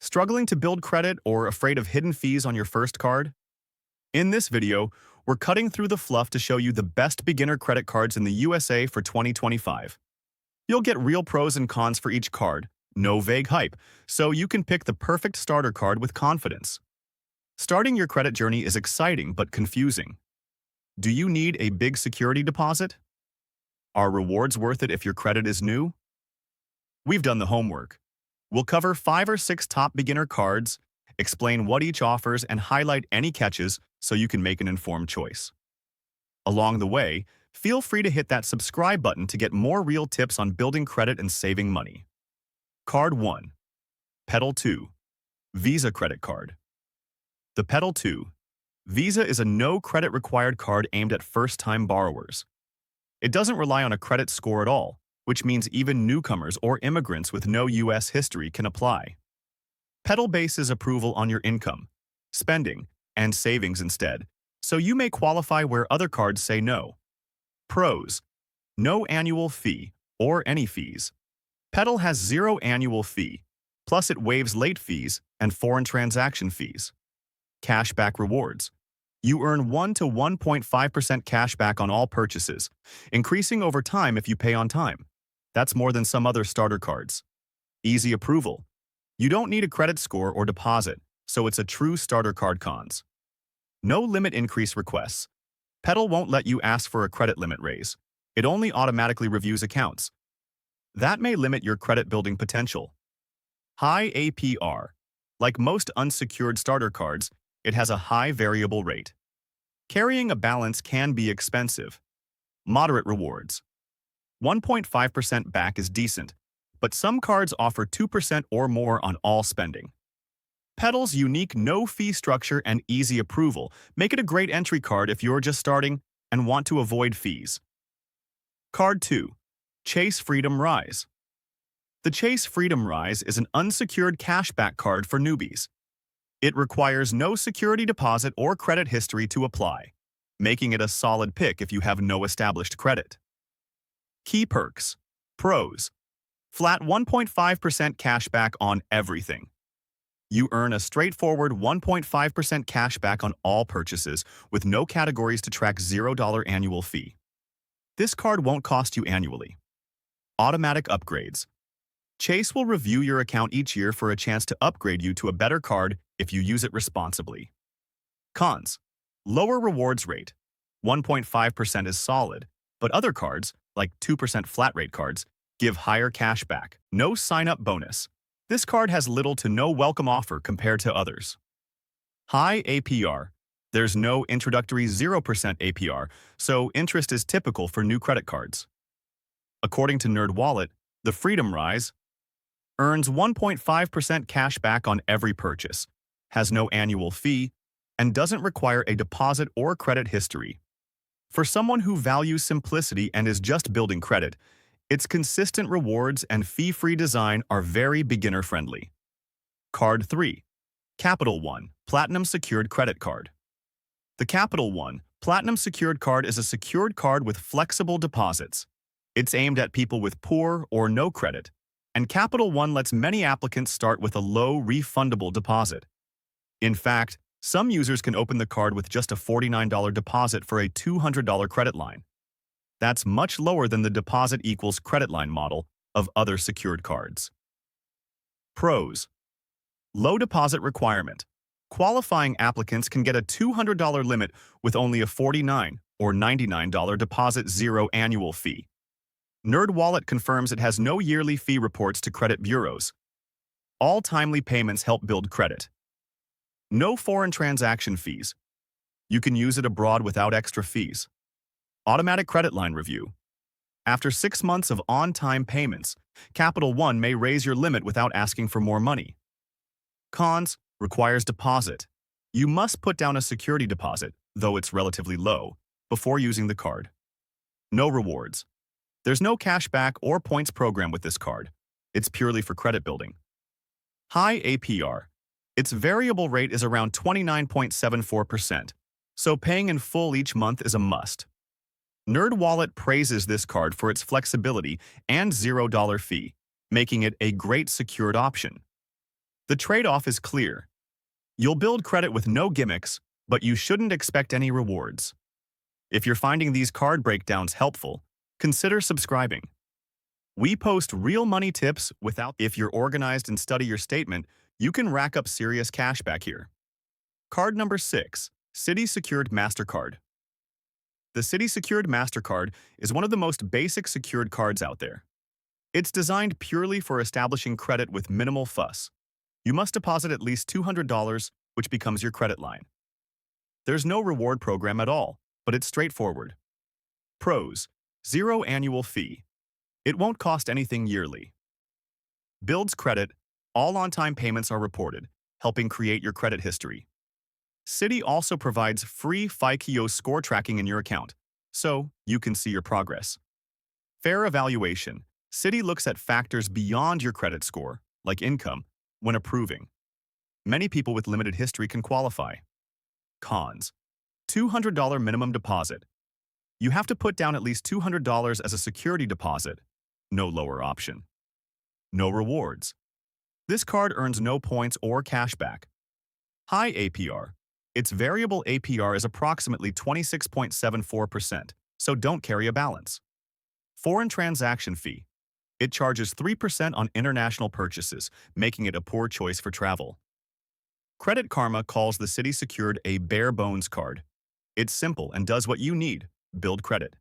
Struggling to build credit or afraid of hidden fees on your first card? In this video, we're cutting through the fluff to show you the best beginner credit cards in the USA for 2025. You'll get real pros and cons for each card, no vague hype, so you can pick the perfect starter card with confidence. Starting your credit journey is exciting but confusing. Do you need a big security deposit? Are rewards worth it if your credit is new? We've done the homework. We'll cover 5 or 6 top beginner cards, explain what each offers, and highlight any catches so you can make an informed choice. Along the way, feel free to hit that subscribe button to get more real tips on building credit and saving money. Card 1. Pedal 2. Visa Credit Card. The Pedal 2. Visa is a no-credit required card aimed at first-time borrowers. It doesn't rely on a credit score at all, which means even newcomers or immigrants with no U.S. history can apply. Pedal bases approval on your income, spending, and savings instead, so you may qualify where other cards say no. Pros: no annual fee or any fees. Pedal has 0 annual fee, plus it waives late fees and foreign transaction fees. Cashback rewards. You earn 1 to 1.5% cashback on all purchases, increasing over time if you pay on time. That's more than some other starter cards. Easy approval. You don't need a credit score or deposit, so it's a true starter card. Cons: no limit increase requests. Pedal won't let you ask for a credit limit raise. It only automatically reviews accounts. That may limit your credit building potential. High APR. Like most unsecured starter cards, it has a high variable rate. Carrying a balance can be expensive. Moderate rewards. 1.5% back is decent, but some cards offer 2% or more on all spending. Pedal's unique no-fee structure and easy approval make it a great entry card if you're just starting and want to avoid fees. Card 2. Chase Freedom Rise. The Chase Freedom Rise is an unsecured cashback card for newbies. It requires no security deposit or credit history to apply, making it a solid pick if you have no established credit. Key perks. Pros: flat 1.5% cashback on everything. You earn a straightforward 1.5% cashback on all purchases with no categories to track $0 annual fee. This card won't cost you annually. Automatic upgrades. Chase will review your account each year for a chance to upgrade you to a better card if you use it responsibly. Cons: lower rewards rate. 1.5% is solid, but other cards, like 2% flat rate cards, give higher cash back. No sign-up bonus. This card has little to no welcome offer compared to others. High APR. There's no introductory 0% APR, so interest is typical for new credit cards. According to NerdWallet, the Freedom Rise earns 1.5% cash back on every purchase, has no annual fee, and doesn't require a deposit or credit history. For someone who values simplicity and is just building credit, its consistent rewards and fee-free design are very beginner-friendly. Card 3. Capital One Platinum Secured Credit Card. The Capital One Platinum Secured Card is a secured card with flexible deposits. It's aimed at people with poor or no credit, and Capital One lets many applicants start with a low refundable deposit. In fact, some users can open the card with just a $49 deposit for a $200 credit line. That's much lower than the deposit equals credit line model of other secured cards. Pros: low deposit requirement. Qualifying applicants can get a $200 limit with only a $49 or $99 deposit, 0 annual fee. NerdWallet confirms it has no yearly fee reports to credit bureaus. All timely payments help build credit. No foreign transaction fees. You can use it abroad without extra fees. Automatic credit line review. After 6 months of on-time payments, Capital One may raise your limit without asking for more money. Cons: requires deposit. You must put down a security deposit, though it's relatively low, before using the card. No rewards. There's no cashback or points program with this card. It's purely for credit building. High APR. Its variable rate is around 29.74%, so paying in full each month is a must. NerdWallet praises this card for its flexibility and $0 fee, making it a great secured option. The trade-off is clear. You'll build credit with no gimmicks, but you shouldn't expect any rewards. If you're finding these card breakdowns helpful, consider subscribing. We post real money tips without. If you're organized and study your statement, you can rack up serious cashback here. Card number 6, Citi Secured MasterCard. The Citi Secured MasterCard is one of the most basic secured cards out there. It's designed purely for establishing credit with minimal fuss. You must deposit at least $200, which becomes your credit line. There's no reward program at all, but it's straightforward. Pros: 0 annual fee. It won't cost anything yearly. Builds credit. All on-time payments are reported, helping create your credit history. Citi also provides free FICO score tracking in your account, so you can see your progress. Fair evaluation. Citi looks at factors beyond your credit score, like income, when approving. Many people with limited history can qualify. Cons: $200 minimum deposit. You have to put down at least $200 as a security deposit. No lower option. No rewards. This card earns no points or cashback. High APR. Its variable APR is approximately 26.74%, so don't carry a balance. Foreign transaction fee. It charges 3% on international purchases, making it a poor choice for travel. Credit Karma calls the Citi Secured a bare-bones card. It's simple and does what you need: build credit.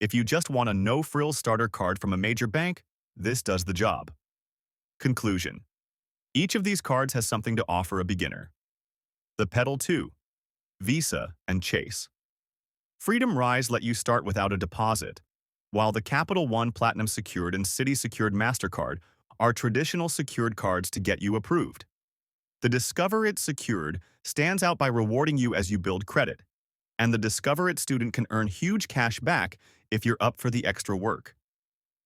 If you just want a no-frills starter card from a major bank, this does the job. Conclusion: each of these cards has something to offer a beginner. The Pedal 2, Visa, and Chase. Freedom Rise let you start without a deposit, while the Capital One Platinum Secured and Citi Secured MasterCard are traditional secured cards to get you approved. The Discover It Secured stands out by rewarding you as you build credit, and the Discover It Student can earn huge cash back if you're up for the extra work.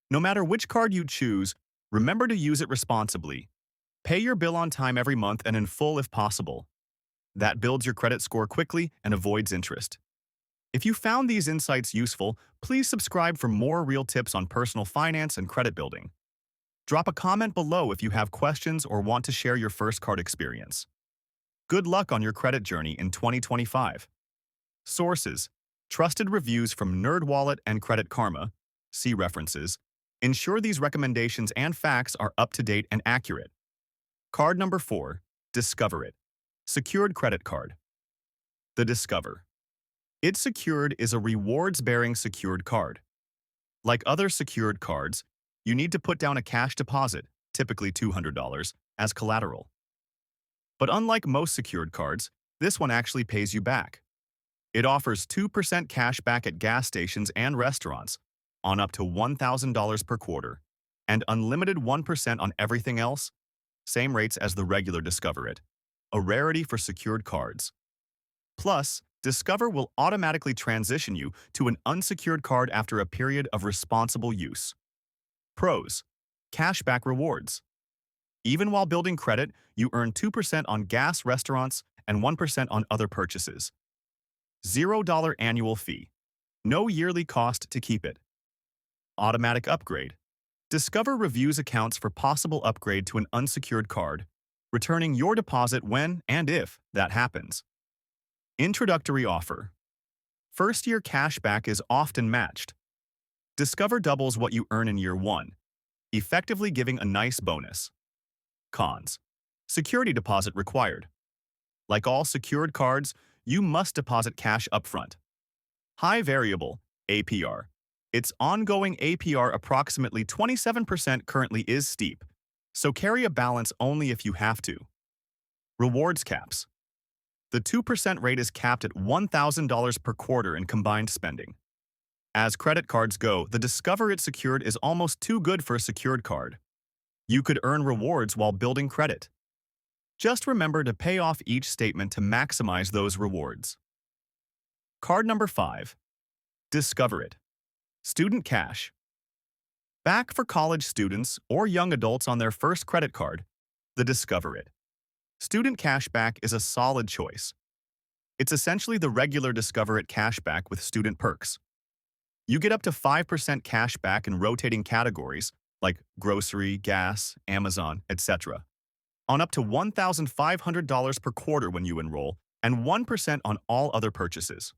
No matter which card you choose, remember to use it responsibly. Pay your bill on time every month and in full if possible. That builds your credit score quickly and avoids interest. If you found these insights useful, please subscribe for more real tips on personal finance and credit building. Drop a comment below if you have questions or want to share your first card experience. Good luck on your credit journey in 2025. Sources: trusted reviews from NerdWallet and Credit Karma. See references. Ensure these recommendations and facts are up to date and accurate. Card number 4, Discover It. Secured credit card. The Discover It Secured is a rewards-bearing secured card. Like other secured cards, you need to put down a cash deposit, typically $200, as collateral. But unlike most secured cards, this one actually pays you back. It offers 2% cash back at gas stations and restaurants, on up to $1,000 per quarter, and unlimited 1% on everything else, same rates as the regular Discover It, a rarity for secured cards. Plus, Discover will automatically transition you to an unsecured card after a period of responsible use. Pros: cashback rewards. Even while building credit, you earn 2% on gas restaurants and 1% on other purchases. $0 annual fee. No yearly cost to keep it. Automatic upgrade. Discover reviews accounts for possible upgrade to an unsecured card, returning your deposit when and if that happens. Introductory offer. First-year cashback is often matched. Discover doubles what you earn in year 1, effectively giving a nice bonus. Cons: security deposit required. Like all secured cards, you must deposit cash upfront. High variable APR. Its ongoing APR, approximately 27% currently, is steep, so carry a balance only if you have to. Rewards caps. The 2% rate is capped at $1,000 per quarter in combined spending. As credit cards go, the Discover It Secured is almost too good for a secured card. You could earn rewards while building credit. Just remember to pay off each statement to maximize those rewards. Card number 5. Discover It. Student Cash. Back for college students or young adults on their first credit card, the Discover It. Student Cashback is a solid choice. It's essentially the regular Discover It cashback with student perks. You get up to 5% cash back in rotating categories like grocery, gas, Amazon, etc. on up to $1,500 per quarter when you enroll, and 1% on all other purchases.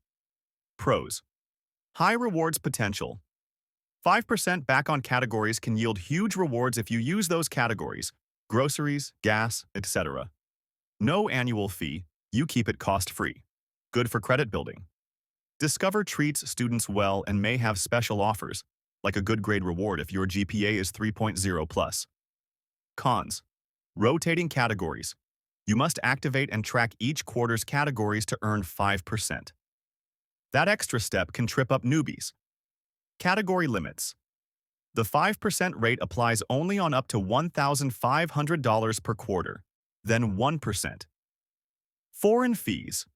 Pros: high rewards potential. 5% back on categories can yield huge rewards if you use those categories: groceries, gas, etc. No annual fee, you keep it cost-free. Good for credit building. Discover treats students well and may have special offers, like a good grade reward if your GPA is 3.0 plus. Cons: rotating categories. You must activate and track each quarter's categories to earn 5%. That extra step can trip up newbies. Category limits. The 5% rate applies only on up to $1,500 per quarter, then 1%. Foreign fees.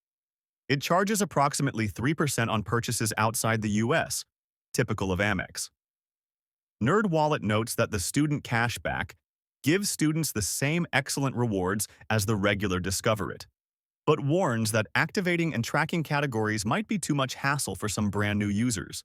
It charges approximately 3% on purchases outside the US, typical of Amex. NerdWallet notes that the student cashback gives students the same excellent rewards as the regular Discover It, but warns that activating and tracking categories might be too much hassle for some brand new users.